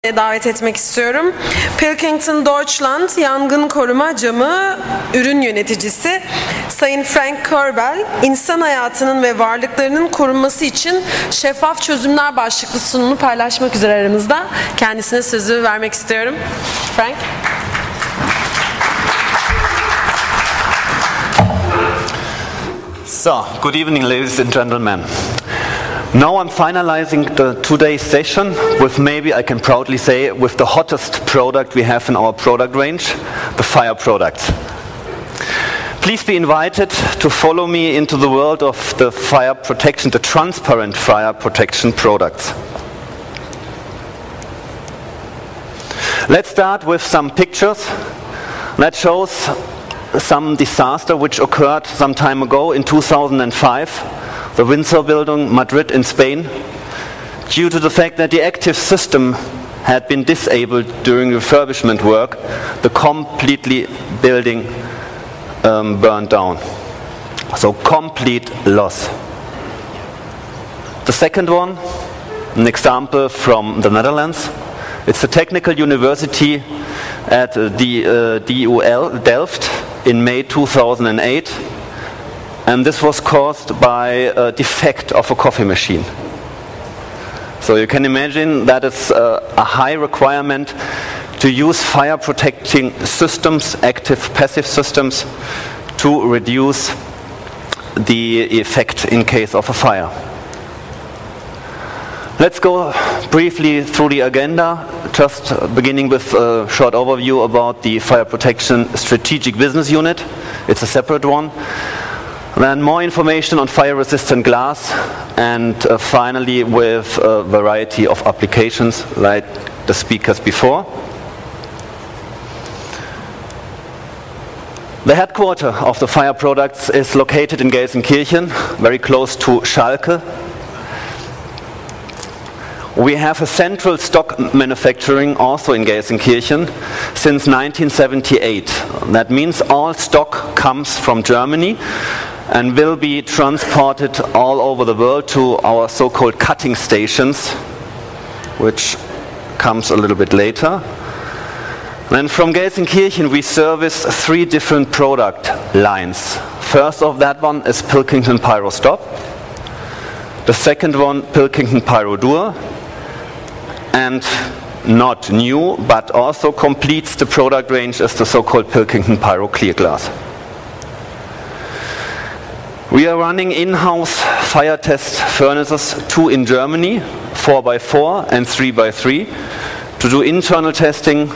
davet etmek istiyorum. Pilkington Deutschland Yangın Koruma Camı ürün yöneticisi Sayın Frank Körbel, insan hayatının ve varlıklarının korunması için şeffaf çözümler başlıklı sunumunu paylaşmak üzere aramızda. Kendisine sözü vermek istiyorum. Frank. So, good evening, ladies and gentlemen. Now I'm finalizing the today's session with, maybe I can proudly say, with the hottest product we have in our product range, the fire products. Please be invited to follow me into the world of the fire protection, the transparent fire protection products. Let's start with some pictures that shows some disaster which occurred some time ago in 2005. The Windsor building, Madrid in Spain, due to the fact that the active system had been disabled during refurbishment work, the completely building burned down. So complete loss. The second one, an example from the Netherlands. It's a technical university at the DUL Delft in May 2008. And this was caused by a defect of a coffee machine. So you can imagine that it's a high requirement to use fire protecting systems, active, passive systems, to reduce the effect in case of a fire. Let's go briefly through the agenda, just beginning with a short overview about the Fire Protection Strategic Business Unit. It's a separate one. Then more information on fire-resistant glass, and finally with a variety of applications like the speakers before. The headquarters of the fire products is located in Gelsenkirchen, very close to Schalke. We have a central stock manufacturing also in Gelsenkirchen since 1978. That means all stock comes from Germany and will be transported all over the world to our so-called cutting stations, which comes a little bit later. Then from Gelsenkirchen we service 3 different product lines. First of that one is Pilkington Pyro Stop. The second one, Pilkington Pyro Dur. And not new, but also completes the product range, is the so-called Pilkington Pyro Clear Glass. We are running in-house fire test furnaces, 2 in Germany, 4x4 and 3x3, to do internal testing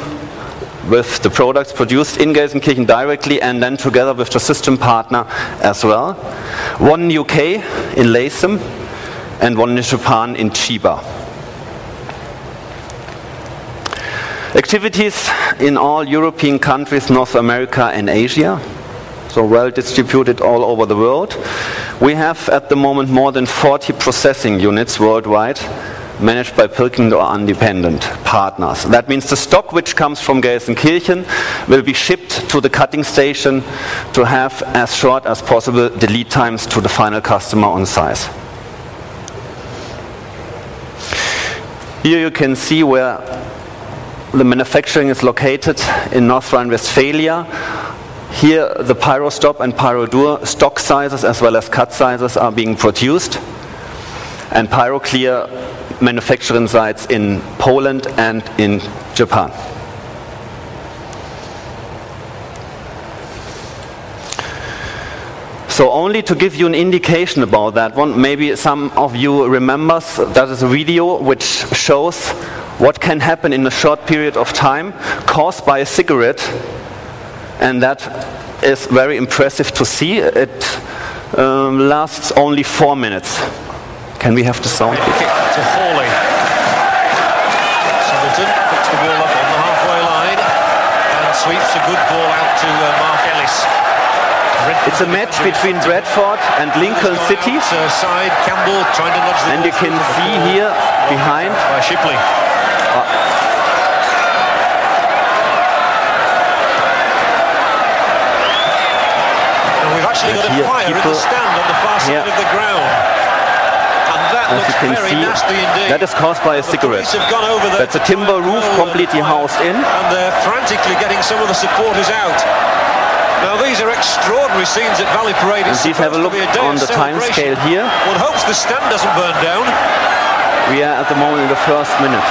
with the products produced in Gelsenkirchen directly and then together with the system partner as well. 1 in UK, in Latham, and 1 in Japan, in Chiba. Activities in all European countries, North America and Asia. So well distributed all over the world. We have at the moment more than 40 processing units worldwide, managed by Pilkington or independent partners. That means the stock which comes from Gelsenkirchen will be shipped to the cutting station to have as short as possible the lead times to the final customer on site. Here you can see where the manufacturing is located in North Rhine-Westphalia. Here the Pyro Stop and Pyro Dur stock sizes as well as cut sizes are being produced, and Pyro Clear manufacturing sites in Poland and in Japan. So only to give you an indication about that one, maybe some of you remember that is a video which shows what can happen in a short period of time caused by a cigarette. And that is very impressive to see. It lasts only 4 minutes. Can we have the sound, please? To Hawley. Singleton puts the ball up on the halfway line and sweeps a good ball out to Mark Ellis. It's a match between Bradford and Lincoln City. Side Campbell trying to nudge the and you can see here behind by Shipley. We've actually got a fire in the stand on the far side of the ground. And as you can see, that is caused by a cigarette. That's a timber roof completely housed in. And they're frantically getting some of the supporters out. Now these are extraordinary scenes at Valley Parade. And please have a look on the time scale here. One hopes the stand doesn't burn down. We are at the moment in the first minute.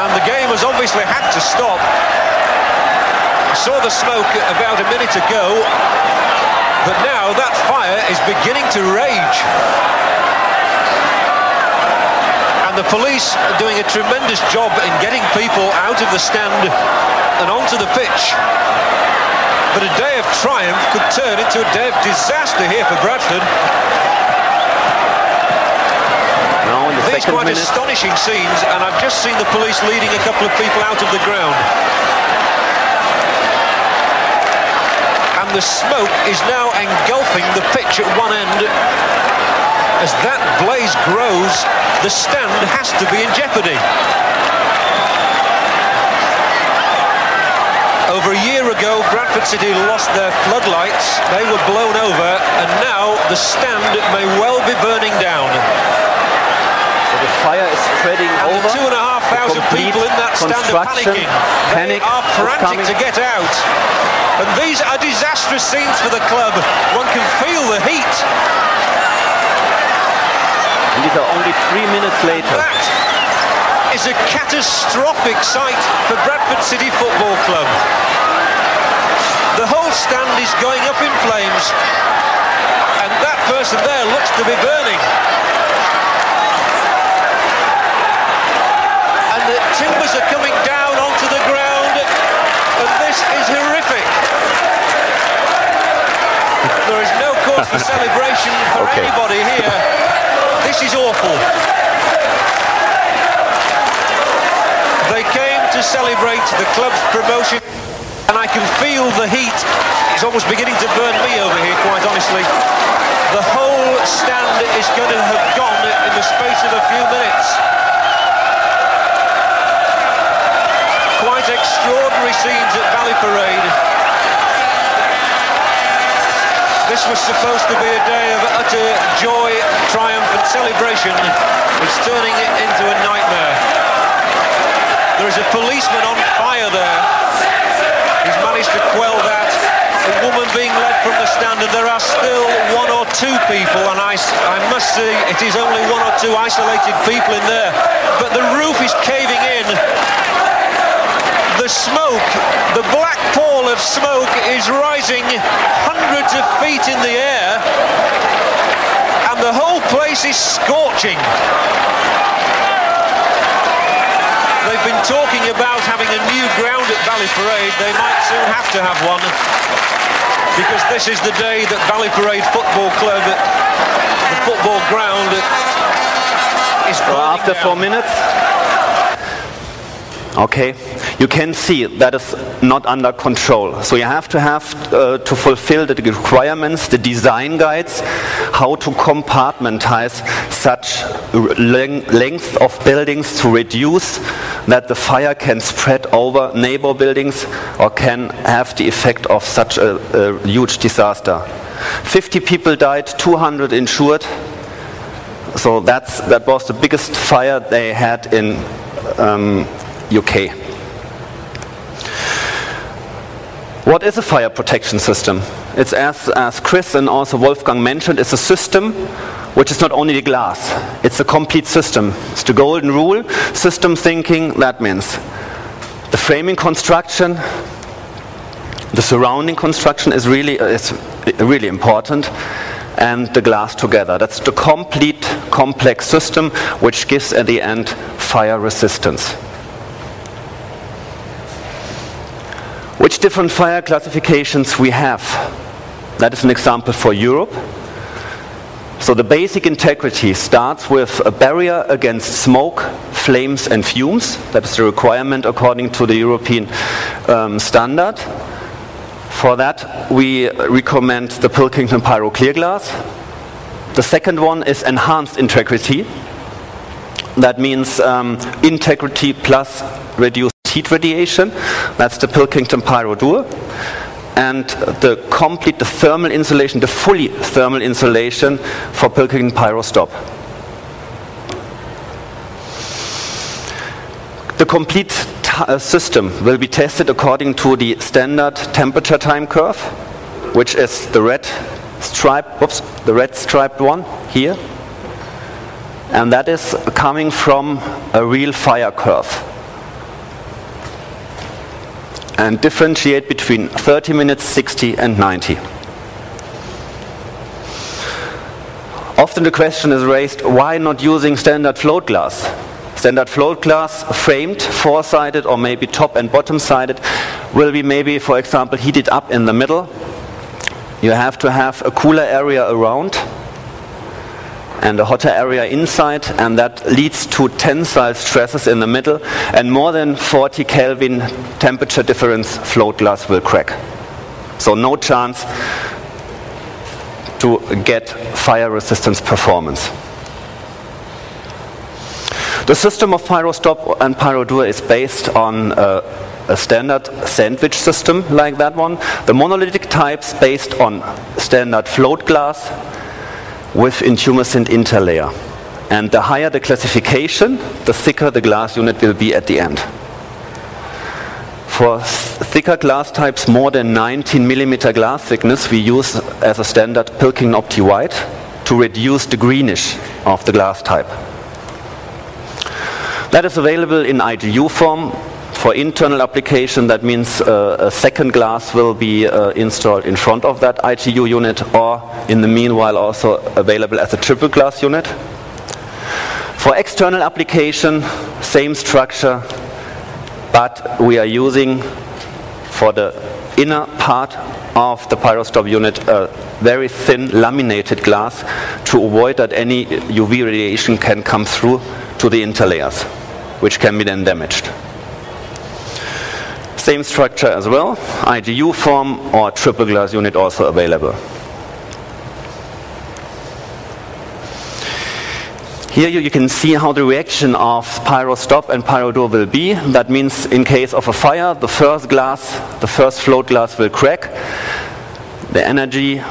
And the game has obviously had to stop. I saw the smoke about a minute ago, but now that fire is beginning to rage. And the police are doing a tremendous job in getting people out of the stand and onto the pitch. But a day of triumph could turn into a day of disaster here for Bradford. Now in the These second quite minute. astonishing scenes, and I've just seen the police leading a couple of people out of the ground. And the smoke is now engulfing the pitch at one end. As that blaze grows, the stand has to be in jeopardy. Over a year ago, Bradford City lost their floodlights. They were blown over, and now the stand may well be burning down. So the fire is spreading And over. the 2,500 people in that stand are panicking. They are frantic to get out. And these are disastrous scenes for the club. One can feel the heat. And these are only 3 minutes later. That is a catastrophic sight for Bradford City Football Club. The whole stand is going up in flames, and that person there looks to be burning. And the timbers are coming down onto the ground, and this is horrific. There is no cause for celebration for anybody here. This is awful. They came to celebrate the club's promotion, and I can feel the heat. It's almost beginning to burn me over here, quite honestly. The whole stand is going to have gone in the space of a few minutes. Quite extraordinary scenes at Valley Parade. This was supposed to be a day of utter joy, triumph and celebration. It's turning it into a nightmare. There is a policeman on fire there. He's managed to quell that. A woman being led from the stand, and there are still one or two people, and I must say it is only one or two isolated people in there. But the roof is caving in. The smoke, the black pall of smoke is rising hundreds of feet in the air, and the whole place is scorching. They've been talking about having a new ground at Valley Parade. They might soon have to have one, because this is the day that Valley Parade Football Club, the football ground, is burning After 4 minutes. Okay, you can see that is not under control. So you have to fulfill the requirements, the design guides, how to compartmentize such length of buildings to reduce that the fire can spread over neighbor buildings or can have the effect of such a huge disaster. 50 people died, 200 injured. So that was the biggest fire they had in UK. What is a fire protection system? It's as Chris and also Wolfgang mentioned, it's a system which is not only the glass, it's a complete system. It's the golden rule, system thinking. That means the framing construction, the surrounding construction is really important, and the glass together. That's the complete complex system which gives at the end fire resistance. Which different fire classifications we have? That is an example for Europe. So the basic integrity starts with a barrier against smoke, flames and fumes. That is the requirement according to the European standard. For that we recommend the Pilkington Pyro Clear Glass. The second one is enhanced integrity. That means integrity plus reduced heat radiation. That's the Pilkington Pyro Dur. And the thermal insulation, the fully thermal insulation for Pilkington Pyro Stop. The complete system will be tested according to the standard temperature time curve, which is the red striped one here. And that is coming from a real fire curve. And differentiate between 30 minutes, 60 and 90. Often the question is raised, why not using standard float glass? Standard float glass, framed, four-sided or maybe top and bottom-sided, will be maybe, for example, heated up in the middle. You have to have a cooler area around and a hotter area inside, and that leads to tensile stresses in the middle, and more than 40 Kelvin temperature difference float glass will crack. So no chance to get fire resistance performance. The system of PyroStop and PyroDuo is based on a standard sandwich system like that one. The monolithic types based on standard float glass with intumescent interlayer. And the higher the classification, the thicker the glass unit will be at the end. For thicker glass types, more than 19 millimeter glass thickness, we use as a standard Pilkington OptiWhite to reduce the greenish of the glass type. That is available in IGU form. For internal application, that means a second glass will be installed in front of that IGU unit, or in the meanwhile also available as a triple glass unit. For external application, same structure, but we are using for the inner part of the PyroStop unit a very thin laminated glass to avoid that any UV radiation can come through to the interlayers, which can be then damaged. Same structure as well, IGU form or triple glass unit also available. Here you can see how the reaction of PyroStop and PyroDuo will be. That means in case of a fire, the first float glass will crack. The energy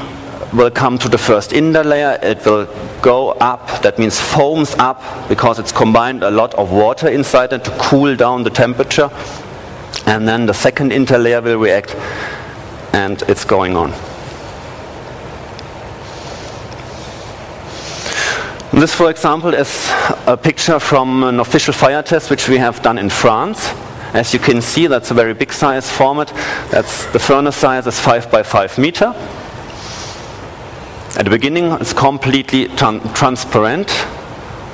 will come to the first interlayer. It will go up, that means foams up, because it's combined a lot of water inside it to cool down the temperature. And then the second interlayer will react, and it's going on. This, for example, is a picture from an official fire test which we have done in France. As you can see, that's a very big size format. The furnace size is 5 by 5 meter. At the beginning, it's completely transparent.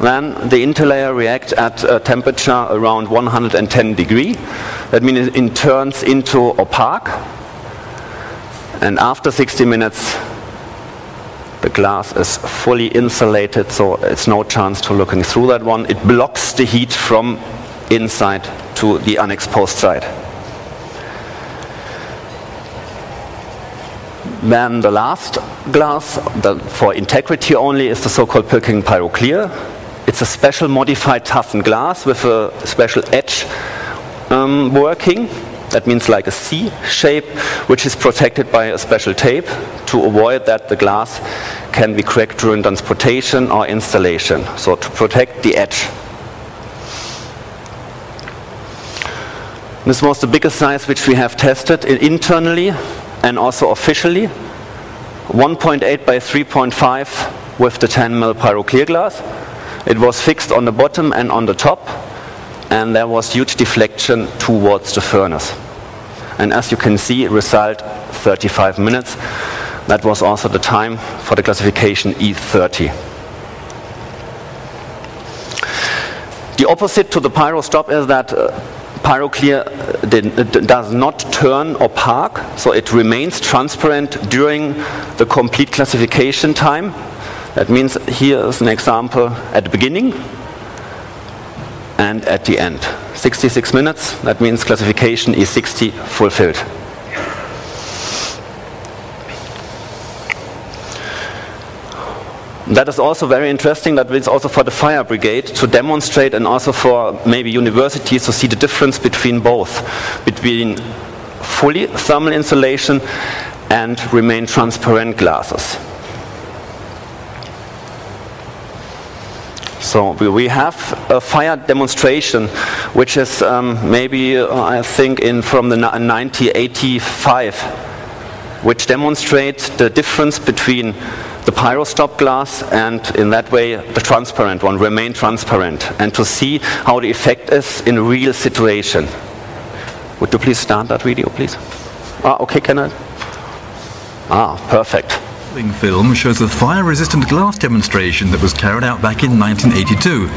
Then the interlayer reacts at a temperature around 110 degrees. That means it turns into opaque. And after 60 minutes, the glass is fully insulated, so it's no chance to looking through that one. It blocks the heat from inside to the unexposed side. Then the last glass, for integrity only, is the so-called Pilkington PyroClear. It's a special modified toughened glass with a special edge working. That means like a C shape, which is protected by a special tape to avoid that the glass can be cracked during transportation or installation. So to protect the edge. This was the biggest size which we have tested internally and also officially. 1.8 by 3.5 with the 10 ml PyroClear glass. It was fixed on the bottom and on the top, and there was huge deflection towards the furnace. And as you can see, result 35 minutes. That was also the time for the classification E30. The opposite to the PyroStop is that PyroClear does not turn opaque, so it remains transparent during the complete classification time. That means here is an example at the beginning and at the end. 66 minutes, that means classification E60 fulfilled. That is also very interesting. That is also for the fire brigade to demonstrate, and also for maybe universities to see the difference between both, between fully thermal insulation and remain transparent glasses. So we have a fire demonstration, which is maybe I think from the 1985, which demonstrates the difference between the pyrostop glass and in that way the transparent one, remain transparent, and to see how the effect is in a real situation. Would you please start that video, please? Okay, can I? Perfect. The film shows a fire-resistant glass demonstration that was carried out back in 1982.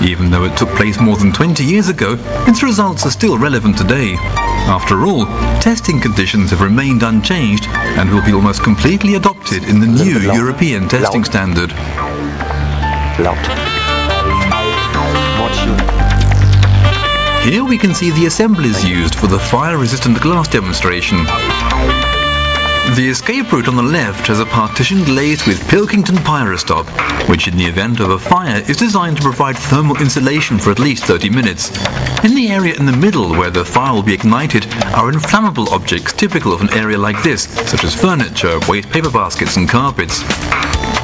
Even though it took place more than 20 years ago, its results are still relevant today. After all, testing conditions have remained unchanged and will be almost completely adopted in the new European testing standard. Here we can see the assemblies used for the fire-resistant glass demonstration. The escape route on the left has a partition glazed with Pilkington pyrostop, which in the event of a fire is designed to provide thermal insulation for at least 30 minutes. In the area in the middle where the fire will be ignited are inflammable objects typical of an area like this, such as furniture, waste paper baskets and carpets.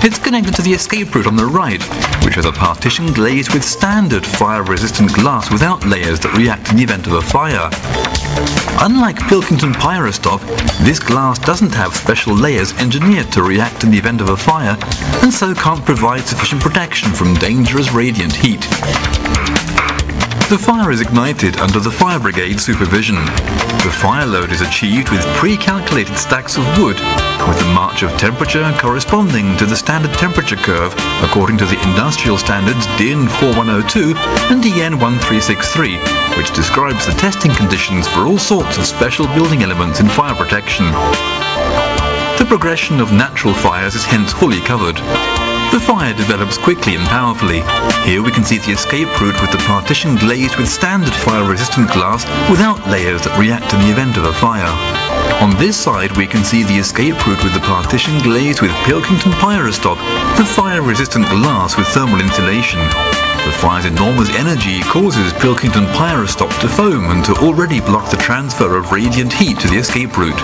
It's connected to the escape route on the right, which has a partition glazed with standard fire-resistant glass without layers that react in the event of a fire. Unlike Pilkington pyrostop, this glass doesn't have special layers engineered to react in the event of a fire, and so can't provide sufficient protection from dangerous radiant heat. The fire is ignited under the fire brigade supervision. The fire load is achieved with pre-calculated stacks of wood, with the march of temperature corresponding to the standard temperature curve according to the industrial standards DIN 4102 and DN 1363, which describes the testing conditions for all sorts of special building elements in fire protection. The progression of natural fires is hence fully covered. The fire develops quickly and powerfully. Here we can see the escape route with the partition glazed with standard fire-resistant glass without layers that react in the event of a fire. On this side we can see the escape route with the partition glazed with Pilkington pyrostop, the fire-resistant glass with thermal insulation. The fire's enormous energy causes Pilkington pyrostop to foam and to already block the transfer of radiant heat to the escape route.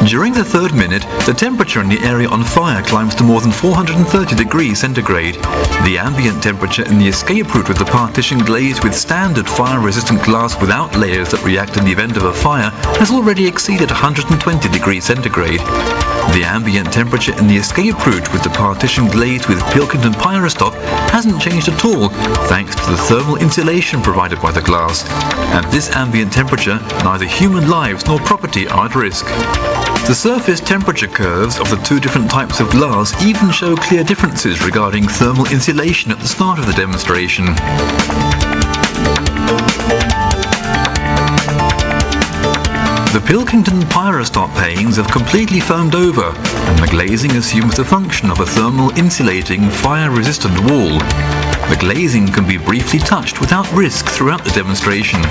During the third minute, the temperature in the area on fire climbs to more than 430 degrees centigrade. The ambient temperature in the escape route with the partition glazed with standard fire-resistant glass without layers that react in the event of a fire has already exceeded 120 degrees centigrade. The ambient temperature in the escape route with the partition glazed with Pilkington pyrostop hasn't changed at all, thanks to the thermal insulation provided by the glass. At this ambient temperature, neither human lives nor property are at risk. The surface temperature curves of the two different types of glass even show clear differences regarding thermal insulation at the start of the demonstration. The Pilkington pyrostop panes have completely foamed over, and the glazing assumes the function of a thermal insulating, fire-resistant wall. The glazing can be briefly touched without risk throughout the demonstration.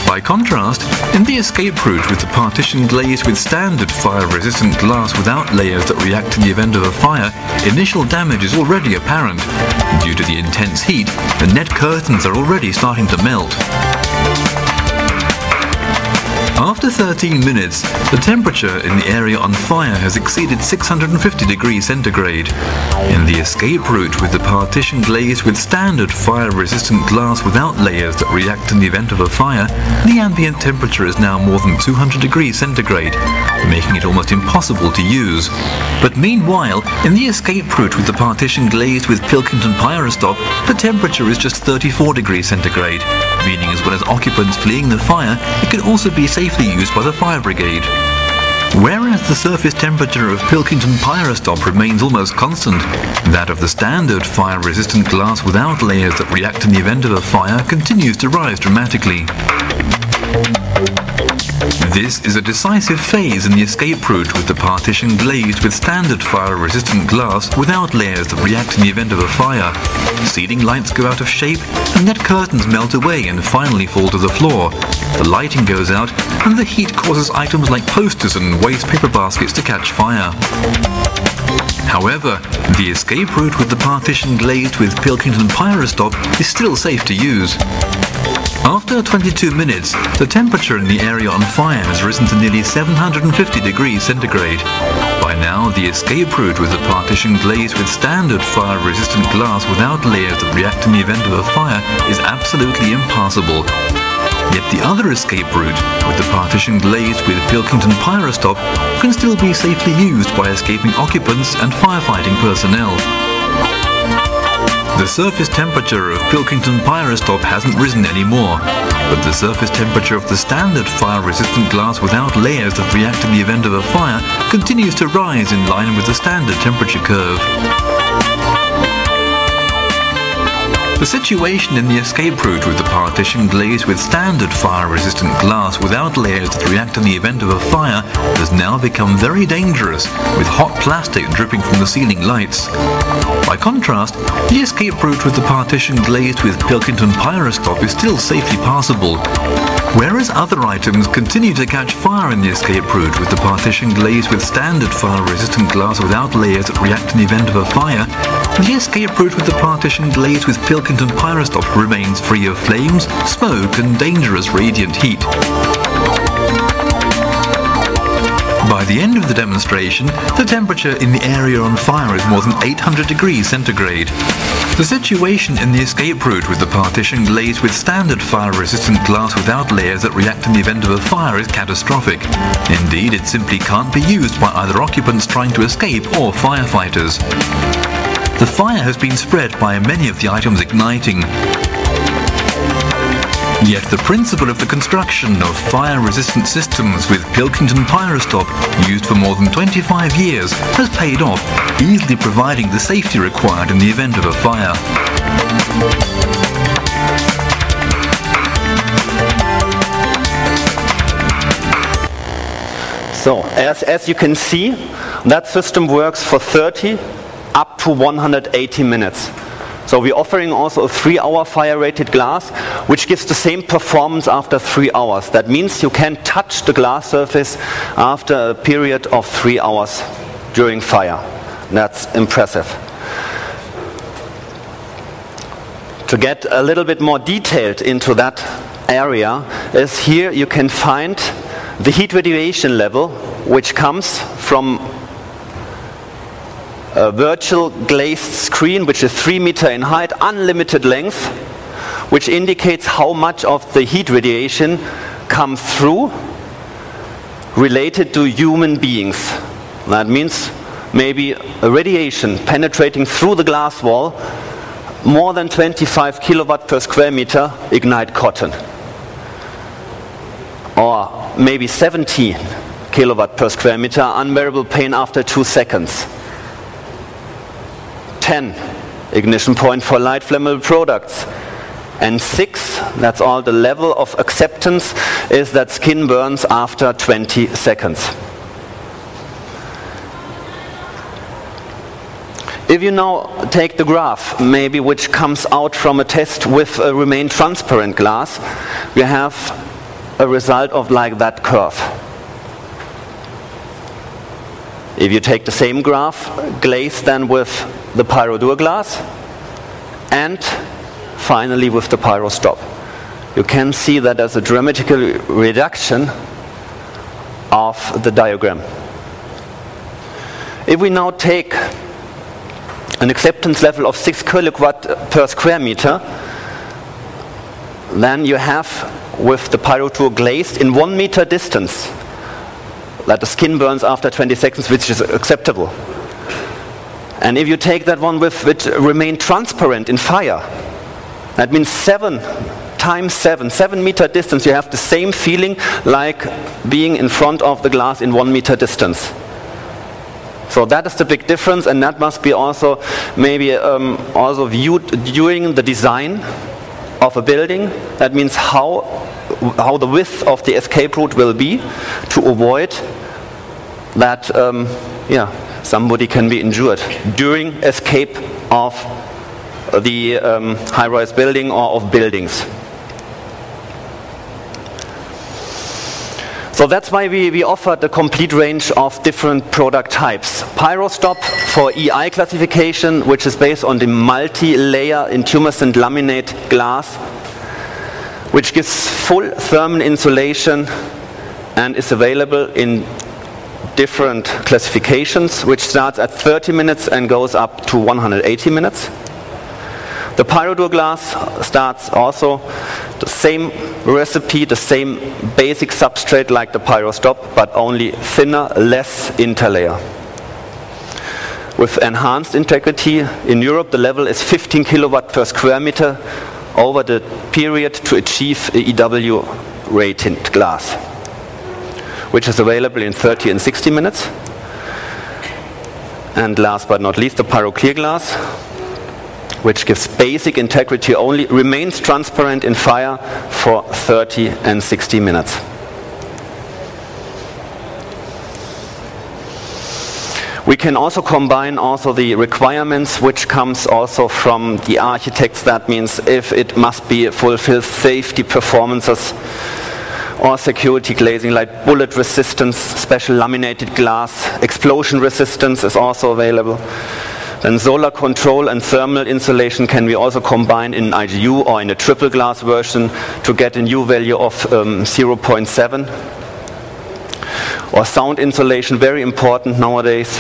By contrast, in the escape route with the partition glazed with standard fire-resistant glass without layers that react in the event of a fire, initial damage is already apparent. Due to the intense heat, the net curtains are already starting to melt. After 13 minutes, the temperature in the area on fire has exceeded 650 degrees centigrade. In the escape route with the partition glazed with standard fire-resistant glass without layers that react in the event of a fire, the ambient temperature is now more than 200 degrees centigrade, making it almost impossible to use. But meanwhile, in the escape route with the partition glazed with Pilkington pyrostop, the temperature is just 34 degrees centigrade, meaning as well as occupants fleeing the fire, it can also be safely used by the fire brigade. Whereas the surface temperature of Pilkington pyrostop remains almost constant, that of the standard fire-resistant glass without layers that react in the event of a fire continues to rise dramatically. This is a decisive phase in the escape route with the partition glazed with standard fire-resistant glass without layers that react in the event of a fire. Ceiling lights go out of shape, and net curtains melt away and finally fall to the floor. The lighting goes out, and the heat causes items like posters and waste paper baskets to catch fire. However, the escape route with the partition glazed with Pilkington Pyrostop is still safe to use. After 22 minutes, the temperature in the area on fire has risen to nearly 750 degrees centigrade. By now, the escape route with the partition glazed with standard fire-resistant glass without layers that react in the event of a fire is absolutely impassable. Yet the other escape route, with the partition glazed with Pilkington Pyrostop, can still be safely used by escaping occupants and firefighting personnel. The surface temperature of Pilkington Pyrostop hasn't risen anymore, but the surface temperature of the standard fire-resistant glass without layers that react in the event of a fire continues to rise in line with the standard temperature curve. The situation in the escape route with the partition glazed with standard fire-resistant glass without layers that react in the event of a fire has now become very dangerous, with hot plastic dripping from the ceiling lights. By contrast, the escape route with the partition glazed with Pilkington Pyrostop is still safely passable. Whereas other items continue to catch fire in the escape route with the partition glazed with standard fire-resistant glass without layers that react in the event of a fire, the escape route with the partition glazed with Pilkington Pyrostop remains free of flames, smoke and dangerous radiant heat. By the end of the demonstration, the temperature in the area on fire is more than 800 degrees centigrade. The situation in the escape route with the partition glazed with standard fire-resistant glass without layers that react in the event of a fire is catastrophic. Indeed, it simply can't be used by either occupants trying to escape or firefighters. The fire has been spread by many of the items igniting. Yet the principle of the construction of fire-resistant systems with Pilkington Pyrostop, used for more than 25 years, has paid off, easily providing the safety required in the event of a fire. So, as you can see, that system works for 30 up to 180 minutes. So we're offering also a 3-hour fire-rated glass, which gives the same performance after 3 hours. That means you can touch the glass surface after a period of 3 hours during fire. That's impressive. To get a little bit more detailed into that area, is here you can find the heat radiation level, which comes from a virtual glazed screen, which is 3 meters in height, unlimited length, which indicates how much of the heat radiation comes through related to human beings. That means maybe a radiation penetrating through the glass wall, more than 25 kilowatt per square meter ignite cotton. Or maybe 17 kilowatt per square meter unbearable pain after 2 seconds. 10 ignition point for light flammable products. And 6, that's all the level of acceptance, is that skin burns after 20 seconds. If you now take the graph, maybe which comes out from a test with a remain transparent glass, we have a result of like that curve. If you take the same graph, glazed then with the Pyrodur glass, and finally with the Pyrostop, you can see that there's a dramatic reduction of the diagram. If we now take an acceptance level of 6 kilowatt per square meter, then you have with the Pyrodur glazed in 1 meter distance that the skin burns after 20 seconds, which is acceptable. And if you take that one with which remain transparent in fire, that means 7 times 7 meter distance, you have the same feeling like being in front of the glass in 1 meter distance. So that is the big difference, and that must be also maybe also viewed during the design of a building. That means how the width of the escape route will be to avoid that somebody can be injured during escape of the high-rise building or of buildings. So that's why we offered a complete range of different product types. Pyrostop for EI classification, which is based on the multi-layer intumescent laminate glass, which gives full thermal insulation and is available in different classifications, which starts at 30 minutes and goes up to 180 minutes. The Pyrodur glass starts also the same recipe, the same basic substrate like the Pyrostop, but only thinner, less interlayer. With enhanced integrity, in Europe the level is 15 kilowatt per square meter over the period to achieve a EW rated glass, which is available in 30 and 60 minutes. And last but not least, the Pyroclear glass, which gives basic integrity only, remains transparent in fire for 30 and 60 minutes. We can also combine also the requirements which comes also from the architects. That means if it must be fulfill safety performances or security glazing like bullet resistance, special laminated glass, explosion resistance is also available. Then solar control and thermal insulation can be also combined in IGU or in a triple glass version to get a new value of 0.7. Or sound insulation, very important nowadays.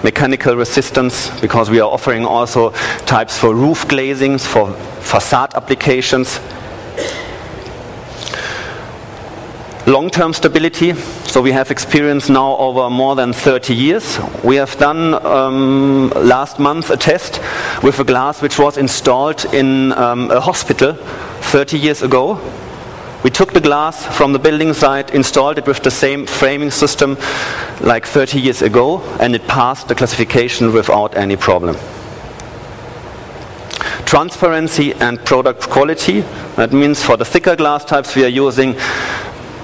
Mechanical resistance, because we are offering also types for roof glazings, for facade applications. Long-term stability, so we have experience now over more than 30 years. We have done last month a test with a glass which was installed in a hospital 30 years ago. We took the glass from the building site, installed it with the same framing system like 30 years ago, and it passed the classification without any problem. Transparency and product quality, that means for the thicker glass types we are using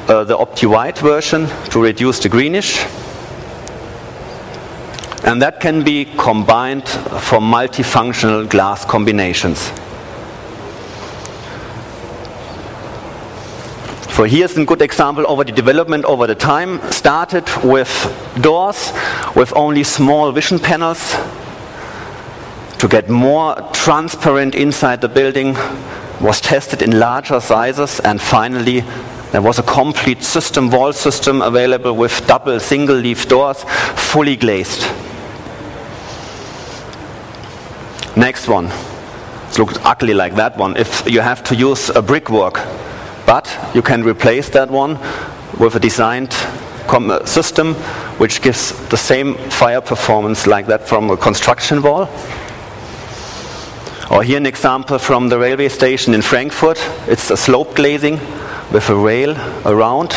the Opti-White version to reduce the greenish, and that can be combined for multifunctional glass combinations. So here's a good example over the development over the time. Started with doors with only small vision panels to get more transparent inside the building, was tested in larger sizes, and finally there was a complete system, wall system available with double single leaf doors, fully glazed. Next one. It looks ugly like that one if you have to use a brickwork. But you can replace that one with a designed system which gives the same fire performance like that from a construction wall. Or here an example from the railway station in Frankfurt. It's a slope glazing with a rail around,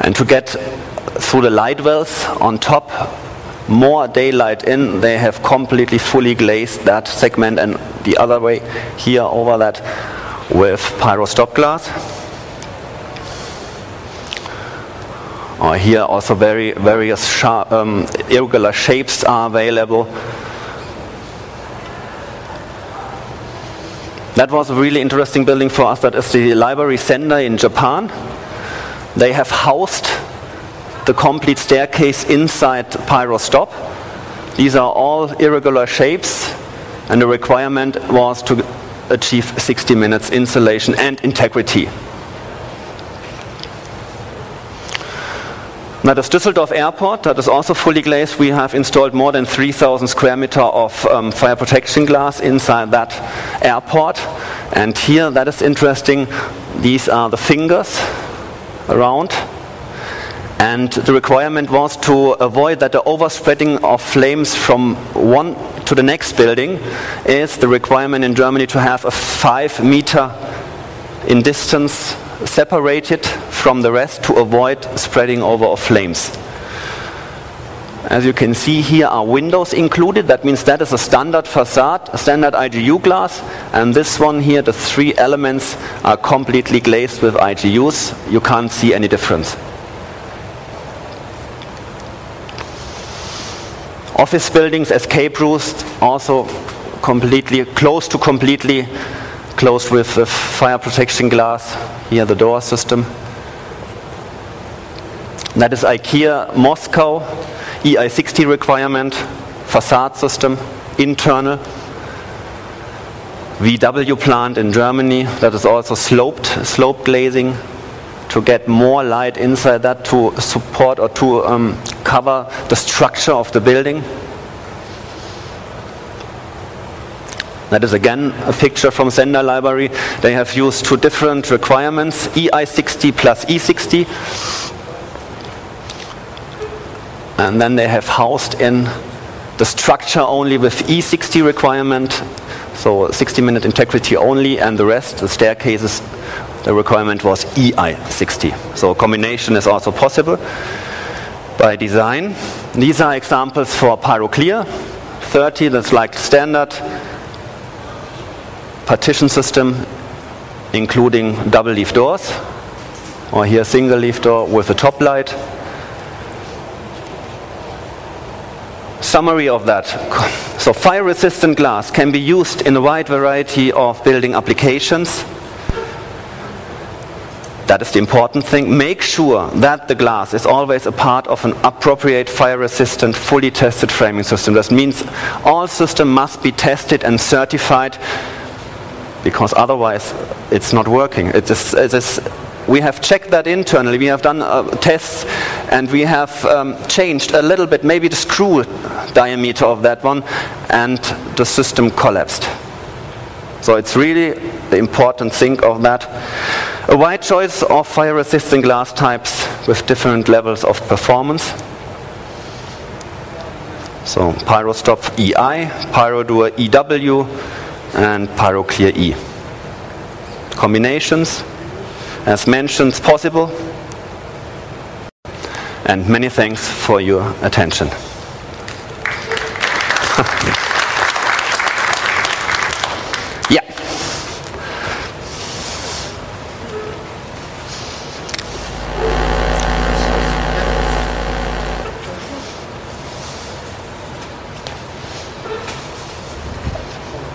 and to get through the light wells on top more daylight in, they have completely fully glazed that segment, and the other way here over that with Pyrostop glass. Or here also various sharp, irregular shapes are available. That was a really interesting building for us. That is the library Sendai in Japan. They have housed the complete staircase inside Pyrostop. These are all irregular shapes, and the requirement was to achieve 60 minutes insulation and integrity. Now the Düsseldorf Airport, that is also fully glazed. We have installed more than 3,000 square meter of fire protection glass inside that airport. And here, that is interesting, these are the fingers around. And the requirement was to avoid that the overspreading of flames from one to the next building is the requirement in Germany to have a 5 meter in distance separated from the rest to avoid spreading over of flames. As you can see, here are windows included. That means that is a standard facade, a standard IGU glass, and this one here, the 3 elements are completely glazed with IGUs. You can't see any difference. Office buildings, escape routes, also completely closed with fire protection glass. Here the door system. That is IKEA Moscow, EI60 requirement, facade system, internal. VW plant in Germany, that is also sloped glazing to get more light inside that to support or to cover the structure of the building. That is again a picture from Sender Library. They have used two different requirements, EI60 plus E60. And then they have housed in the structure only with E60 requirement, so 60-minute integrity only, and the rest, the staircases, the requirement was EI60. So a combination is also possible by design. These are examples for PyroClear 30, that's like standard partition system, including double leaf doors, or here single leaf door with a top light. Summary of that. So fire-resistant glass can be used in a wide variety of building applications. That is the important thing. Make sure that the glass is always a part of an appropriate fire-resistant, fully tested framing system. That means all systems must be tested and certified, because otherwise it's not working. We have checked that internally. We have done tests, and we have changed a little bit, maybe the screw diameter of that one, and the system collapsed. So it's really the important thing of that. A wide choice of fire-resistant glass types with different levels of performance. So PyroStop EI, PyroDur EW, and PyroClear E. Combinations, as mentioned, possible. And many thanks for your attention. Yeah.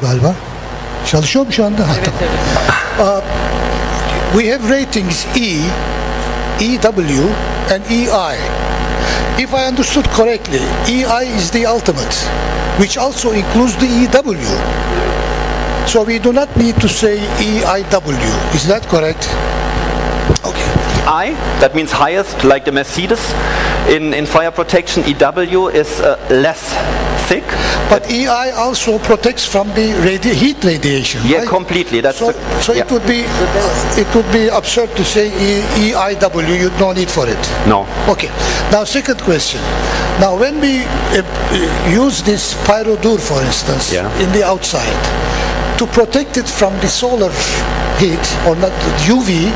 Galiba. Çalışıyor mu şu anda? Evet, evet. We have ratings E, EW, and EI. If I understood correctly, EI is the ultimate, which also includes the EW. So we do not need to say EIW. Is that correct? Okay. I, that means highest, like the Mercedes. In fire protection, EW is less thick. But EI also protects from the heat radiation. Yeah, right? completely. That's so yeah. It would be absurd to say EIW. You no need for it. No. Okay. Now, second question. Now, when we use this PyroDur, for instance, in the outside, to protect it from the solar heat or not UV,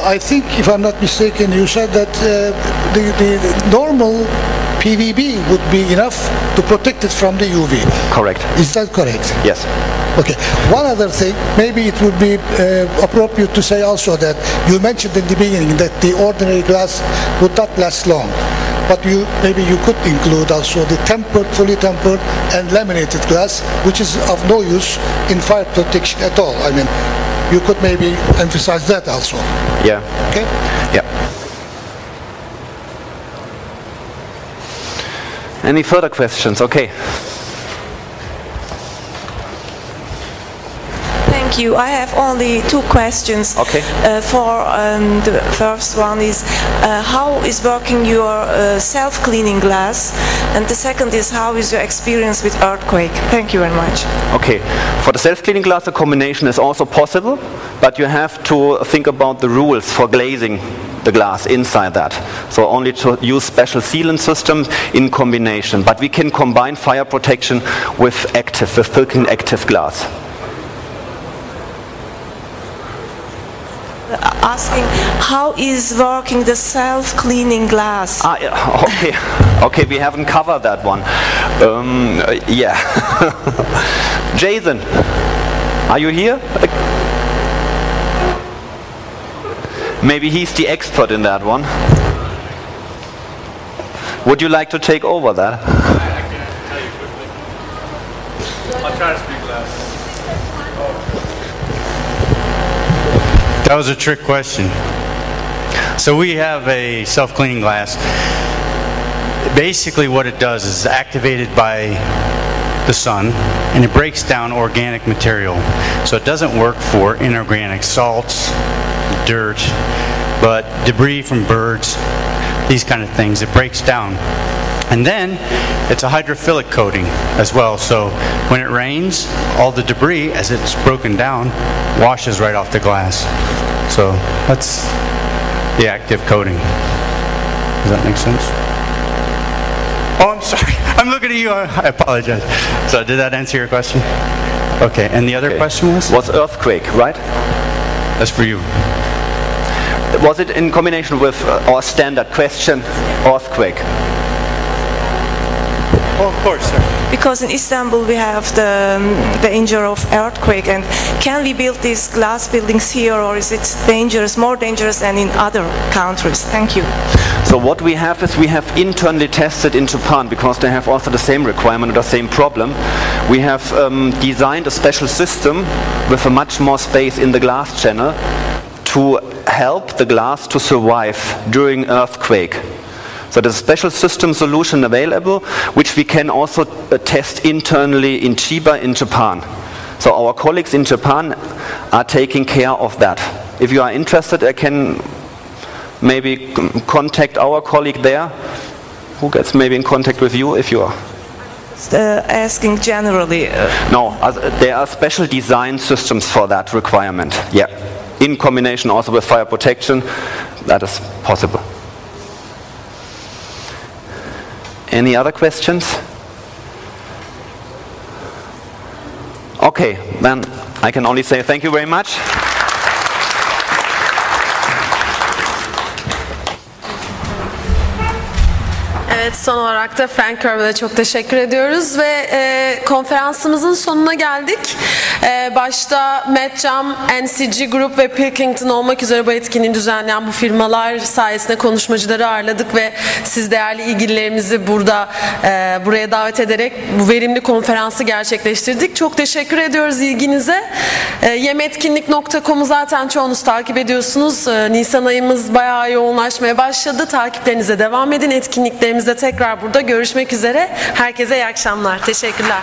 I think, if I'm not mistaken, you said that the normal PVB would be enough to protect it from the UV. Correct. Is that correct? Yes. Okay. One other thing, maybe it would be appropriate to say also that you mentioned in the beginning that the ordinary glass would not last long. But maybe you could include also the tempered, fully tempered, and laminated glass, which is of no use in fire protection at all. I mean, you could maybe emphasize that also. Yeah. Okay? Yeah. Any further questions? Okay. Thank you. I have only two questions. Okay. The first one is how is working your self-cleaning glass, and the second is how is your experience with earthquake? Thank you very much. Okay. For the self-cleaning glass, a combination is also possible, but you have to think about the rules for glazing the glass inside that. So only to use special sealant systems in combination. But we can combine fire protection with Pilkington active glass. Asking how is working the self-cleaning glass? Okay. Okay, we haven't covered that one. Yeah. Jason, are you here? Maybe he's the expert in that one. Would you like to take over that? I can tell you quickly. I'll try to speak loud. That was a trick question. So we have a self-cleaning glass. Basically what it does is activated by the sun, and it breaks down organic material. So it doesn't work for inorganic salts, dirt, but debris from birds, these kind of things. It breaks down. And then it's a hydrophilic coating as well. So when it rains, all the debris, as it's broken down, washes right off the glass. So that's the active coating. Does that make sense? Oh, I'm sorry. I'm looking at you. I apologize. So did that answer your question? Okay. And the other question was? Was earthquake, right? That's for you. Was it in combination with our standard question, earthquake? Oh, of course, sir. Because in Istanbul we have the danger of earthquake, and can we build these glass buildings here, or is it dangerous, more dangerous than in other countries? Thank you. So what we have is we have internally tested in Japan, because they have also the same requirement or the same problem. We have designed a special system with a much more space in the glass channel to help the glass to survive during earthquake. So there's a special system solution available, which we can also test internally in Chiba in Japan. So our colleagues in Japan are taking care of that. If you are interested, I can maybe contact our colleague there, who gets maybe in contact with you if you are. Asking generally. No, there are special design systems for that requirement. Yeah, in combination also with fire protection, that is possible. Any other questions? Okay, then I can only say thank you very much. Evet, son olarak da Frank Kerbel'e çok teşekkür ediyoruz ve konferansımızın sonuna geldik. Başta Medcam, NCG Group ve Pilkington olmak üzere bu etkinliği düzenleyen bu firmalar sayesinde konuşmacıları ağırladık ve siz değerli ilgililerimizi buraya davet ederek bu verimli konferansı gerçekleştirdik. Çok teşekkür ediyoruz ilginize. Yemetkinlik.com'u zaten çoğunuz takip ediyorsunuz. Nisan ayımız bayağı yoğunlaşmaya başladı. Takiplerinize devam edin. Etkinliklerimizde tekrar burada görüşmek üzere. Herkese iyi akşamlar. Teşekkürler.